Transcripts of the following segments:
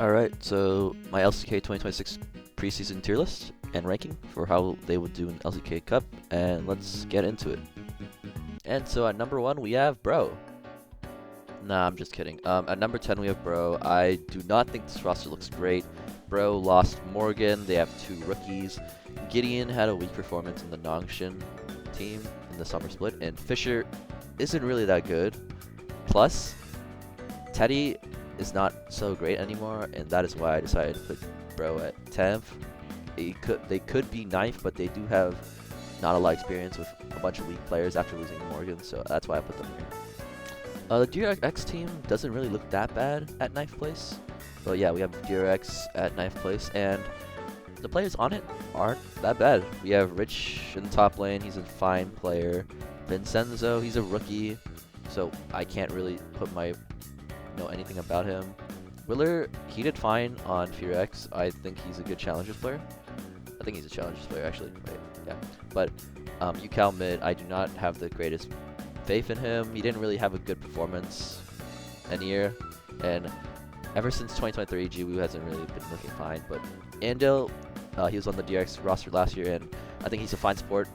Alright, so my LCK 2026 preseason tier list and ranking for how they would do in LCK Cup, and let's get into it. And so at number 1 we have Bro. Nah, I'm just kidding. At number 10 we have Bro. I do not think this roster looks great. Bro lost Morgan, they have 2 rookies. Gideon had a weak performance in the Nongshin team in the summer split, and Fisher isn't really that good. Plus, Teddy is not so great anymore, and that is why I decided to put Bro at 10th. They could be 9th, but they do have not a lot of experience with a bunch of weak players after losing Morgan, so that's why I put them here. The DRX team doesn't really look that bad at 9th place. But yeah, we have DRX at 9th place, and the players on it aren't that bad. We have Rich in the top lane, he's a fine player. Vincenzo, he's a rookie, so I can't really know anything about him. Willer, he did fine on FearX. I think he's a good Challengers player. I think he's a Challengers player, actually. Right? Yeah. But UCal mid, I do not have the greatest faith in him. He didn't really have a good performance any year, and ever since 2023, GWoo hasn't really been looking fine. But Andil, he was on the DRX roster last year, and I think he's a fine support.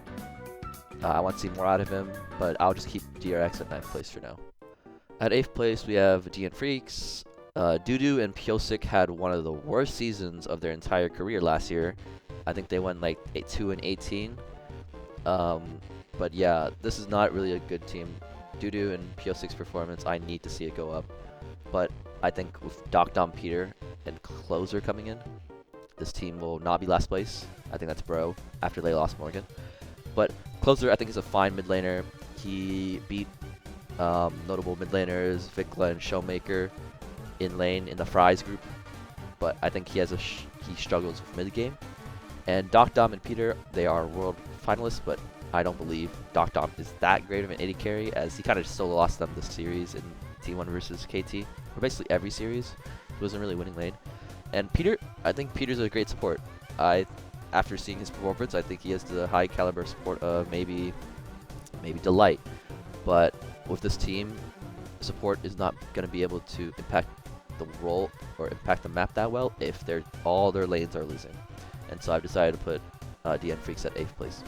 I want to see more out of him, but I'll just keep DRX at 9th place for now. At 8th place, we have Kwangdong Freecs. Dudu and Pyosik had one of the worst seasons of their entire career last year. I think they went like 2-18. But yeah, this is not really a good team. Dudu and Pyosik's performance, I need to see it go up. But I think with Dom Peter and Closer coming in, this team will not be last place. I think that's Bro after they lost Morgan. But Closer, I think, is a fine mid laner. He beat notable mid laners, Vikla and Showmaker in lane in the Fries group. But I think he has he struggles with mid game. And Dom and Peter, they are world finalists, but I don't believe Dom is that great of an AD carry, as he kind of still lost them this series in T1 versus KT, or basically every series. He wasn't really winning lane. And Peter, I think Peter's a great support. After seeing his performance, I think he has the high caliber support of maybe Delight. But with this team, support is not going to be able to impact the role or impact the map that well if all their lanes are losing. And so I've decided to put DN Freecs at 8th place.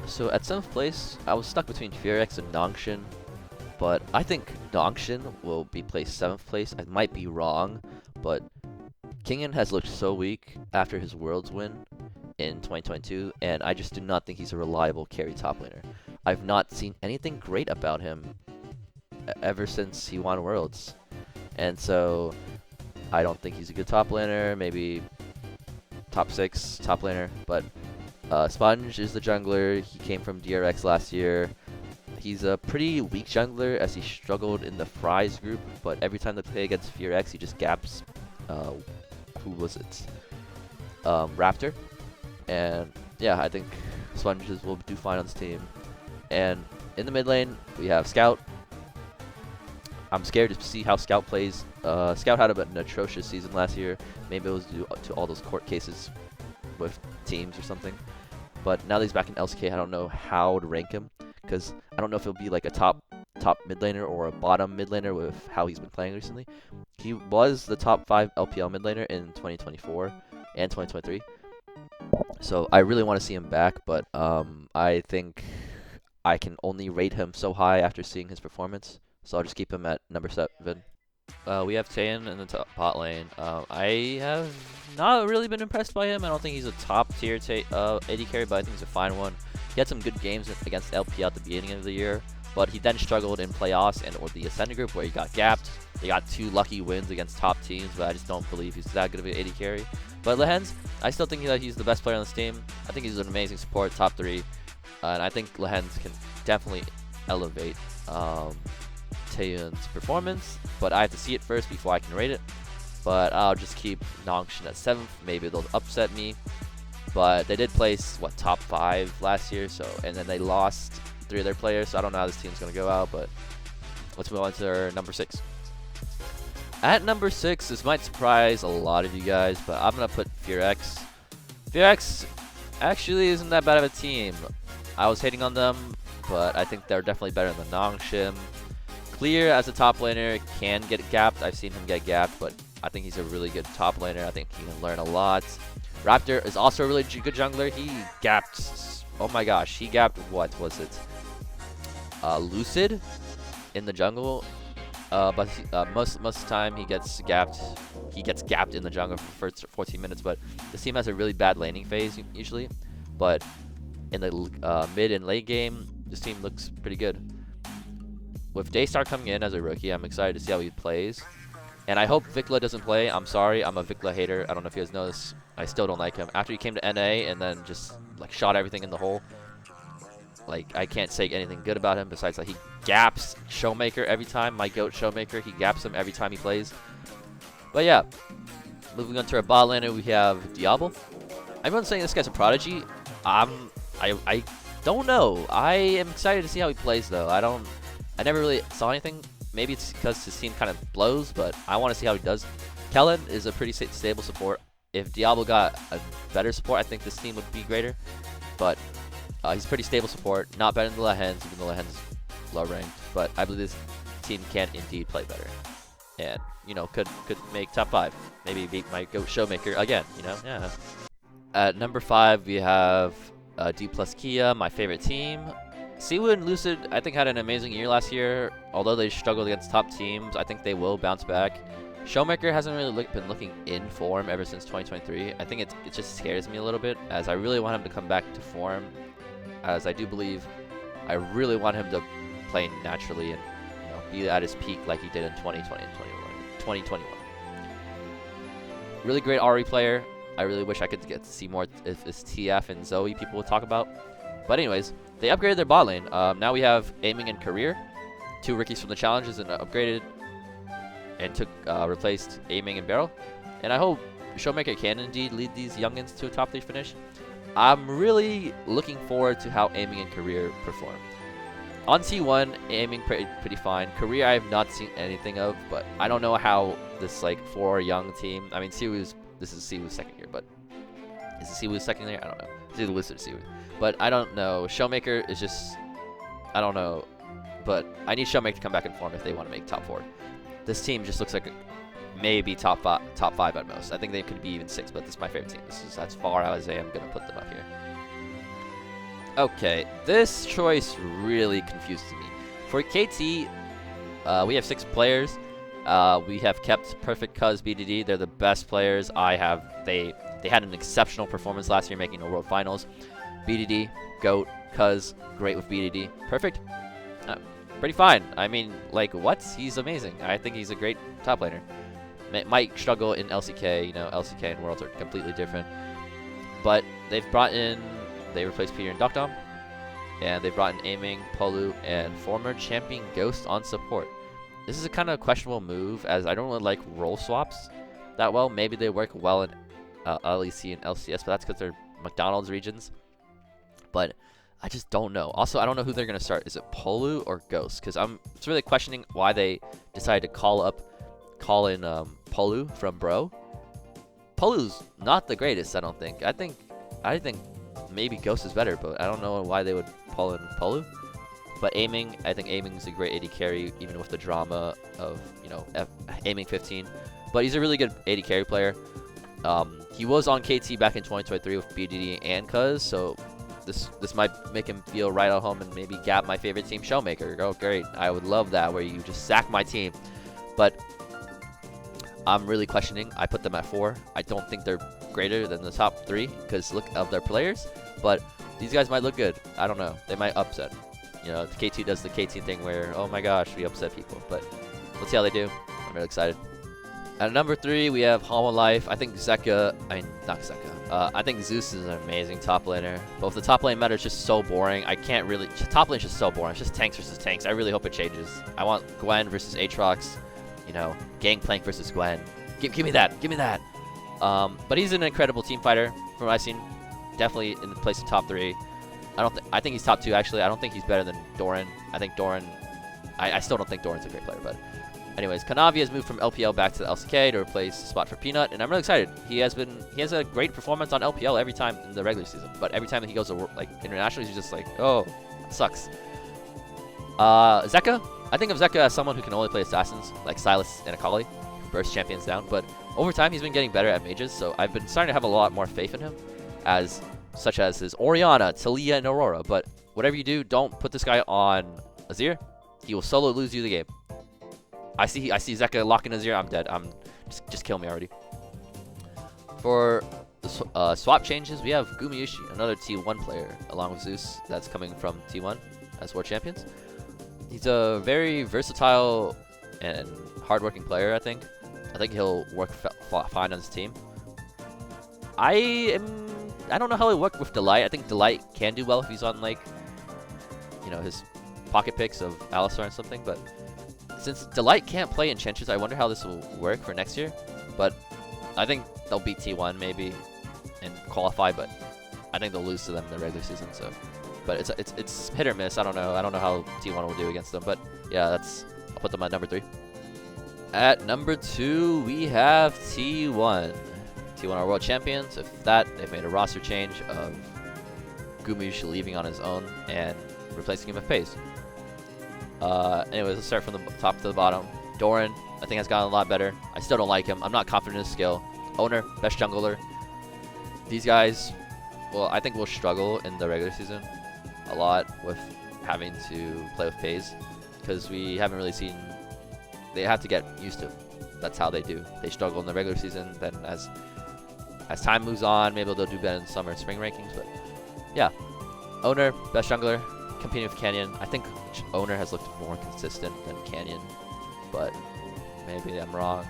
So at 7th place, I was stuck between FearX and Nongshin, but I think Nongshin will be placed 7th place. I might be wrong, but Kingen has looked so weak after his Worlds win in 2022, and I just do not think he's a reliable carry top laner. I've not seen anything great about him ever since he won Worlds, and so I don't think he's a good top laner. Maybe top 6 top laner, but Sponge is the jungler. He came from DRX last year. He's a pretty weak jungler, as he struggled in the Fries group, but every time they play against FearX, he just gaps, who was it? Raptor. And yeah, I think Sponges will do fine on this team. And in the mid lane, we have Scout. I'm scared to see how Scout plays. Scout had an atrocious season last year. Maybe it was due to all those court cases with teams or something. But now that he's back in LCK, I don't know how to rank him, because I don't know if he'll be like a top mid laner or a bottom mid laner with how he's been playing recently. He was the top 5 LPL mid laner in 2024 and 2023. So I really want to see him back, but I think I can only rate him so high after seeing his performance. So I'll just keep him at number 7. We have Taeyeon in the bot lane. I have not really been impressed by him. I don't think he's a top tier AD carry, but I think he's a fine one. He had some good games against LP at the beginning of the year, but he then struggled in playoffs or the Ascendant group, where he got gapped. They got 2 lucky wins against top teams, but I just don't believe he's that good of an AD carry. But Lehens, I still think that he's the best player on this team. I think he's an amazing support, top 3. And I think Lehens can definitely elevate Taeyeon's performance, but I have to see it first before I can rate it. But I'll just keep Nongshin at 7th. Maybe they'll upset me. But they did place, what, top 5 last year, and then they lost 3 of their players, so I don't know how this team's going to go out, but let's move on to our number 6. At number 6, this might surprise a lot of you guys, but I'm going to put FearX. FearX actually isn't that bad of a team. I was hating on them, but I think they're definitely better than Nongshin. Clear as a top laner can get gapped. I've seen him get gapped, but I think he's a really good top laner. I think he can learn a lot. Raptor is also a really good jungler. He gapped, oh my gosh, he gapped, what was it? Lucid in the jungle. But most of the time he gets gapped in the jungle for 14 minutes. But this team has a really bad laning phase usually. But in the mid and late game, this team looks pretty good. With Daystar coming in as a rookie, I'm excited to see how he plays. And I hope Vikla doesn't play. I'm sorry, I'm a Vikla hater. I don't know if you guys know this. I still don't like him. After he came to NA and then just like shot everything in the hole, like I can't say anything good about him besides that he gaps Showmaker every time. My GOAT Showmaker, he gaps him every time he plays. But yeah, moving on to our bot laner, we have Diablo. Everyone's saying this guy's a prodigy. I don't know. I am excited to see how he plays though. I never really saw anything. Maybe it's because his team kind of blows, but I want to see how he does. Kellen is a pretty stable support. If Diablo got a better support, I think this team would be greater. But he's pretty stable support, not better than the Lehens, even though Lehens low ranked. But I believe this team can indeed play better, and you know could make top 5. Maybe beat my GOAT Showmaker again. You know, yeah. At number 5, we have Dplus KIA, my favorite team. Siwu and Lucid, I think, had an amazing year last year. Although they struggled against top teams, I think they will bounce back. Showmaker hasn't really been looking in form ever since 2023. I think it just scares me a little bit, as I really want him to come back to form. As I do believe, I really want him to play naturally and be at his peak like he did in 2020 and 2021. Really great RE player. I really wish I could get to see more if this TF and Zoe people would talk about. But anyways, they upgraded their bot lane. Now we have Aiming and Career, 2 rookies from the challenges, and upgraded and replaced Aiming and Barrel. And I hope Showmaker can indeed lead these youngins to a top 3 finish. I'm really looking forward to how Aiming and Career perform. On T1, Aiming pretty fine. Career I have not seen anything of, but I don't know how this like 4 young team. I mean, this is Siwu's second year, but is it Siwu's second year? I don't know. It's either Lucid or Siwu. But I don't know. Showmaker is just, I don't know. But I need Showmaker to come back in form if they want to make top 4. This team just looks like maybe top 5 at most. I think they could be even 6, but this is my favorite team. This is as far as I am going to put them up here. Okay, this choice really confuses me. For KT, we have 6 players. We have kept Perfect Cuz BDD. They're the best players. They had an exceptional performance last year, making the World Finals. BDD, GOAT, Cuz, great with BDD. Perfect, pretty fine. I mean, like, what? He's amazing. I think he's a great top laner. Might struggle in LCK. You know, LCK and Worlds are completely different. But they replaced Peter and Dokdom. And they've brought in Aiming, Polu, and former champion Ghost on support. This is a kind of questionable move, as I don't really like role swaps that well. Maybe they work well in LEC and LCS, but that's because they're McDonald's regions. But I just don't know. Also, I don't know who they're going to start. Is it Polu or Ghost? Because it's really questioning why they decided to call in Polu from Bro. Polu's not the greatest, I don't think. I think maybe Ghost is better, but I don't know why they would pull in Polu. But Aiming, I think Aiming is a great AD carry, even with the drama of, Aiming 15. But he's a really good AD carry player. He was on KT back in 2023 with BDD and Cuz, so this might make him feel right at home and maybe gap my favorite team, Showmaker. Oh, great. I would love that, where you just sack my team. But I'm really questioning. I put them at 4. I don't think they're greater than the top 3 because look of their players. But these guys might look good. I don't know. They might upset. The KT does the KT thing where, oh my gosh, we upset people. But let's see how they do. I'm really excited. At number 3, we have Hanwha Life. I think not Zeka. I think Zeus is an amazing top laner. But if the top lane meta is just so boring, I can't really. Top lane is just so boring. It's just tanks versus tanks. I really hope it changes. I want Gwen versus Aatrox. Gangplank versus Gwen. Give me that. Give me that. But he's an incredible team fighter from what I've seen. Definitely in the place of top 3. I think he's top 2 actually. I don't think he's better than Doran. I think Doran. I still don't think Doran's a great player, but. Anyways, Kanavi has moved from LPL back to the LCK to replace spot for Peanut, and I'm really excited. He has a great performance on LPL every time in the regular season, but every time that he goes to internationally, he's just like, oh, sucks. Zeka, I think of Zeka as someone who can only play assassins like Silas and Akali, burst champions down. But over time, he's been getting better at mages, so I've been starting to have a lot more faith in him, such as his Orianna, Talia, and Aurora. But whatever you do, don't put this guy on Azir. He will solo lose you the game. I see Zeka locking Azir. I'm dead. Just kill me already. For the swap changes, we have Gumayushi, another T1 player, along with Zeus, that's coming from T1 as World Champions. He's a very versatile and hardworking player, I think. I think he'll work fine on his team. I don't know how he'll work with Delight. I think Delight can do well if he's on, like, you know, his pocket picks of Alistar and something, but since Delight can't play Enchantress, I wonder how this will work for next year. But I think they'll beat T1 maybe and qualify, but I think they'll lose to them in the regular season. So, but it's hit or miss. I don't know how T1 will do against them. But yeah, I'll put them at number 3. At number 2, we have T1. T1 are world champions. If that, they've made a roster change of Gumayushi leaving on his own and replacing him with Pace. Anyways, let's start from the top to the bottom. Doran, I think, has gotten a lot better. I still don't like him. I'm not confident in his skill. Owner, best jungler. These guys, well, I think will struggle in the regular season a lot with having to play with Pace, because we haven't really seen. They have to get used to. That's how they do. They struggle in the regular season. Then as time moves on, maybe they'll do better in summer and spring rankings. But yeah, Owner, best jungler, competing with Canyon. I think Owner has looked more consistent than Canyon, but maybe I'm wrong.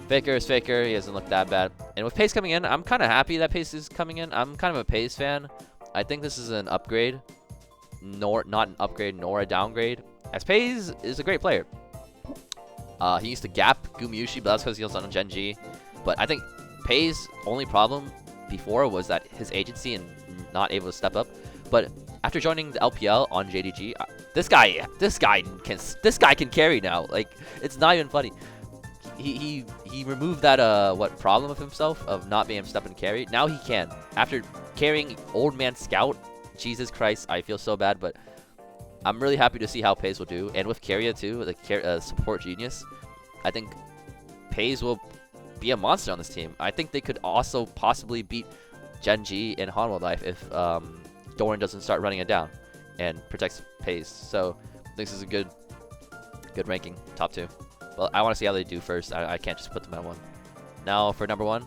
Faker is Faker. He hasn't looked that bad. And with Pace coming in, I'm kind of happy that Pace is coming in. I'm kind of a Pace fan. I think this is an upgrade, not an upgrade nor a downgrade, as Pace is a great player. He used to gap Gumayushi, but that's because he was on Gen.G. But I think Pace's only problem before was that his agency and not able to step up. But after joining the LPL on JDG, this guy can carry now. Like, it's not even funny. He removed that problem of himself of not being able to step and carry. Now he can. After carrying Old Man Scout, Jesus Christ, I feel so bad, but I'm really happy to see how Pace will do. And with Kiria too, the support genius, I think Pace will be a monster on this team. I think they could also possibly beat Gen.G and Hanwha Life if Doran doesn't start running it down and protects Pace. So this is a good ranking, top 2. Well, I want to see how they do first. I can't just put them at 1. Now for number 1.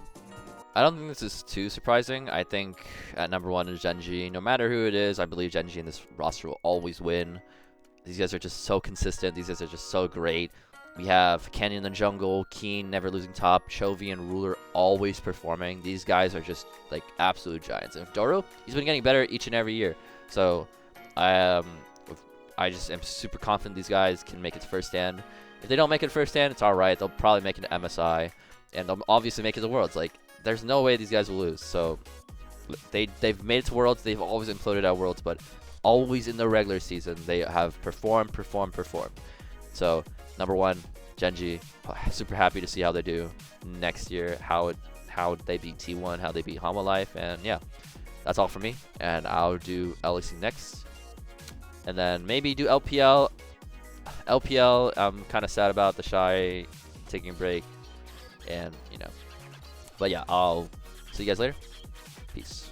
I don't think this is too surprising. I think at number 1 is Gen.G. No matter who it is, I believe Gen.G in this roster will always win. These guys are just so consistent. These guys are just so great. We have Canyon in the jungle, Keen never losing top, Chovy and Ruler always performing. These guys are just like absolute giants. And Doro, he's been getting better each and every year. So I just am super confident these guys can make it to first stand. If they don't make it first stand, it's alright. They'll probably make it to MSI, and they'll obviously make it to Worlds. Like, there's no way these guys will lose. So they've made it to Worlds. They've always imploded at Worlds, but always in the regular season they have performed. So number 1, Gen.G. Super happy to see how they do next year. How they beat T1, how they beat Hanwha Life, and yeah, that's all for me. And I'll do LEC next, and then maybe do LPL. I'm kind of sad about the Shy taking a break, and you know. But yeah, I'll see you guys later. Peace.